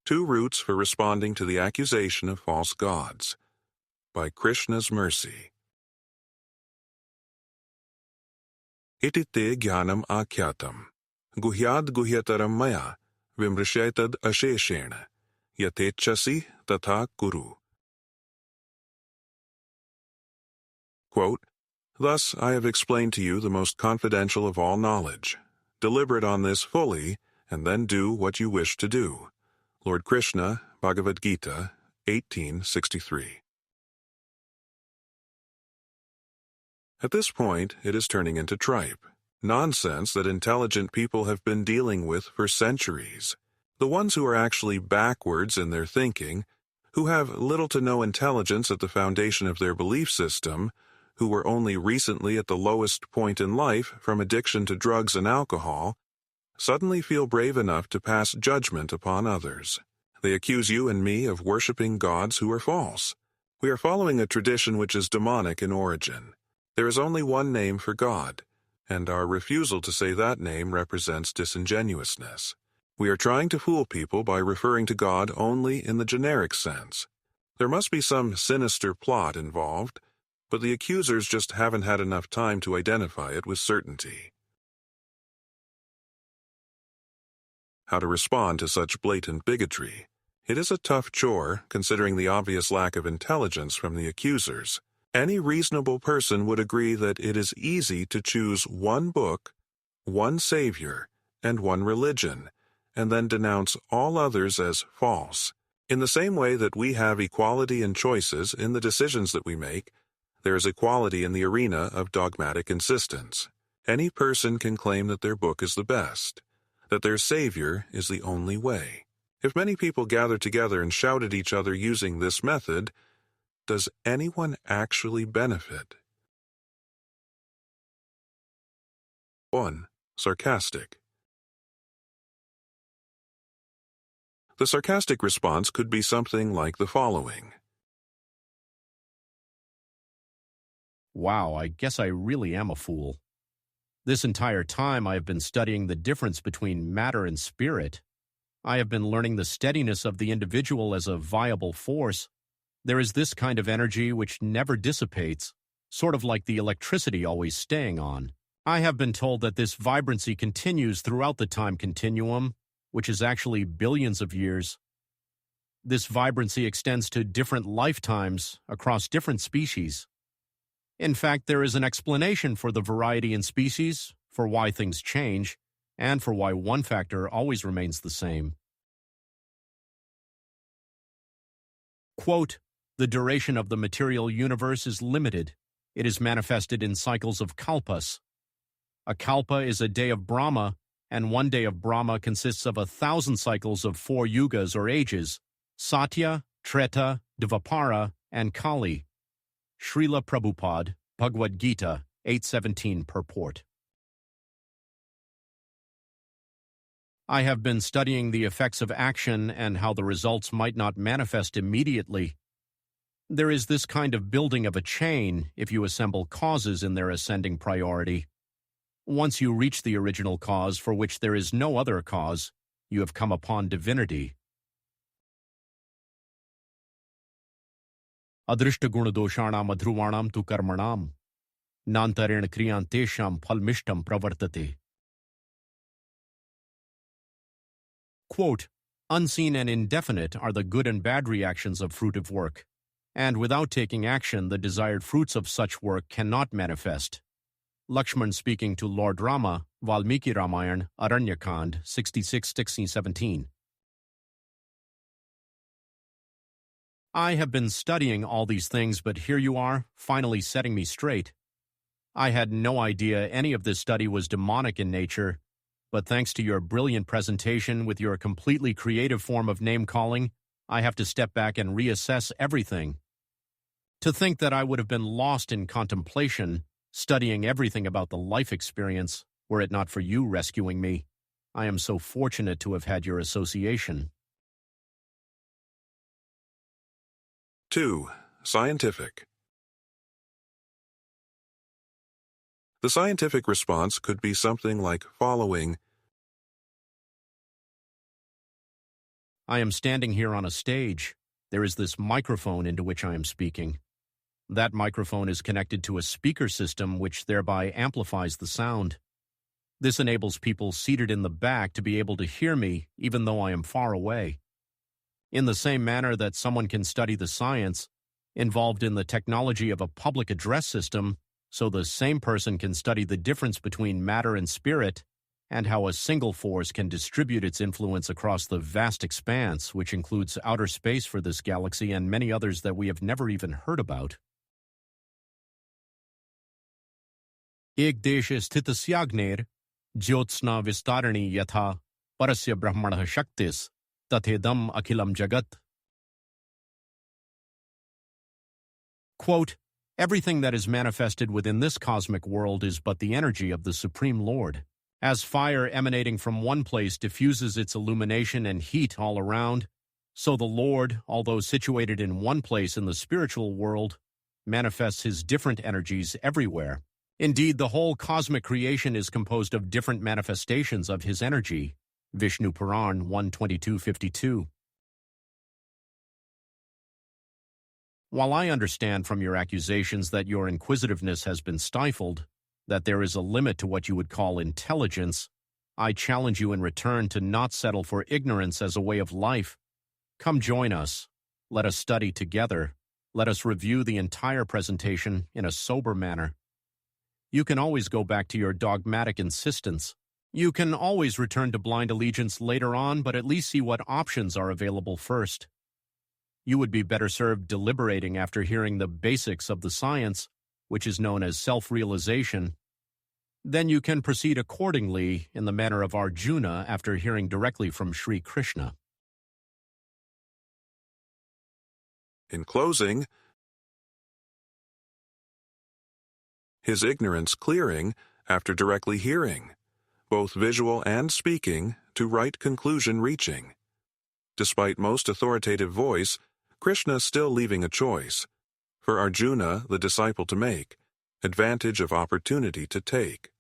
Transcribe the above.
Two Roots for Responding to the Accusation of False Gods, by Krishna's Mercy. Iti te jnanam akyatam, guhyad guhyataram maya, vimrishetad asheshena, yatechasi tatha kuru. Quote, Thus I have explained to you the most confidential of all knowledge. Deliberate on this fully, and then do what you wish to do. Lord Krishna, Bhagavad-gita, 1863. At this point, it is turning into tripe. Nonsense that intelligent people have been dealing with for centuries. The ones who are actually backwards in their thinking, who have little to no intelligence at the foundation of their belief system, who were only recently at the lowest point in life from addiction to drugs and alcohol, suddenly feel brave enough to pass judgment upon others. They accuse you and me of worshiping gods who are false. We are following a tradition which is demonic in origin. There is only one name for God, and our refusal to say that name represents disingenuousness. We are trying to fool people by referring to God only in the generic sense. There must be some sinister plot involved, but the accusers just haven't had enough time to identify it with certainty. How to respond to such blatant bigotry? It is a tough chore, considering the obvious lack of intelligence from the accusers. Any reasonable person would agree that it is easy to choose one book, one savior, and one religion, and then denounce all others as false. In the same way that we have equality in choices in the decisions that we make, there is equality in the arena of dogmatic insistence. Any person can claim that their book is the best, that their savior is the only way. If many people gather together and shout at each other using this method, does anyone actually benefit? 1. Sarcastic. The sarcastic response could be something like the following. Wow, I guess I really am a fool. This entire time I have been studying the difference between matter and spirit. I have been learning the steadiness of the individual as a viable force. There is this kind of energy which never dissipates, sort of like the electricity always staying on. I have been told that this vibrancy continues throughout the time continuum, which is actually billions of years. This vibrancy extends to different lifetimes across different species. In fact, there is an explanation for the variety in species, for why things change, and for why one factor always remains the same. Quote, The duration of the material universe is limited. It is manifested in cycles of kalpas. A kalpa is a day of Brahma, and one day of Brahma consists of 1,000 cycles of 4 yugas or ages, Satya, Treta, Dvapara, and Kali. Srila Prabhupada, Bhagavad-gita, 817 purport. I have been studying the effects of action and how the results might not manifest immediately. There is this kind of building of a chain if you assemble causes in their ascending priority. Once you reach the original cause for which there is no other cause, you have come upon divinity. Adrishtagunadoshanam adhruvanam tu karmanam, nantarin kriyantesham phalmishtam pravartate. Quote, Unseen and indefinite are the good and bad reactions of fruitive work, and without taking action, the desired fruits of such work cannot manifest. Lakshman speaking to Lord Rama, Valmiki Ramayana, Aranyakand, 66-16-17. I have been studying all these things, but here you are, finally setting me straight. I had no idea any of this study was demonic in nature, but thanks to your brilliant presentation with your completely creative form of name-calling, I have to step back and reassess everything. To think that I would have been lost in contemplation, studying everything about the life experience, were it not for you rescuing me. I am so fortunate to have had your association. 2. Scientific. The scientific response could be something like following. I am standing here on a stage. There is this microphone into which I am speaking. That microphone is connected to a speaker system which thereby amplifies the sound. This enables people seated in the back to be able to hear me even though I am far away. In the same manner that someone can study the science involved in the technology of a public address system, so the same person can study the difference between matter and spirit and how a single force can distribute its influence across the vast expanse, which includes outer space for this galaxy and many others that we have never even heard about. Ek desh sthitasyagner jyotsna vistarani yatha parasya brahmanah shaktis tathedam akhilam jagat. Quote, everything that is manifested within this cosmic world is but the energy of the Supreme Lord. As fire emanating from one place diffuses its illumination and heat all around, so the Lord, although situated in one place in the spiritual world, manifests his different energies everywhere. Indeed, the whole cosmic creation is composed of different manifestations of his energy. Vishnu Puran 1:22-52. While I understand from your accusations that your inquisitiveness has been stifled, that there is a limit to what you would call intelligence, I challenge you in return to not settle for ignorance as a way of life. Come join us. Let us study together. Let us review the entire presentation in a sober manner. You can always go back to your dogmatic insistence. You can always return to blind allegiance later on, but at least see what options are available first. You would be better served deliberating after hearing the basics of the science, which is known as self-realization. Then you can proceed accordingly in the manner of Arjuna after hearing directly from Sri Krishna. In closing, his ignorance clearing after directly hearing, both visual and speaking, to right conclusion reaching. Despite most authoritative voice, Krishna still leaving a choice, for Arjuna, the disciple, to make, advantage of opportunity to take.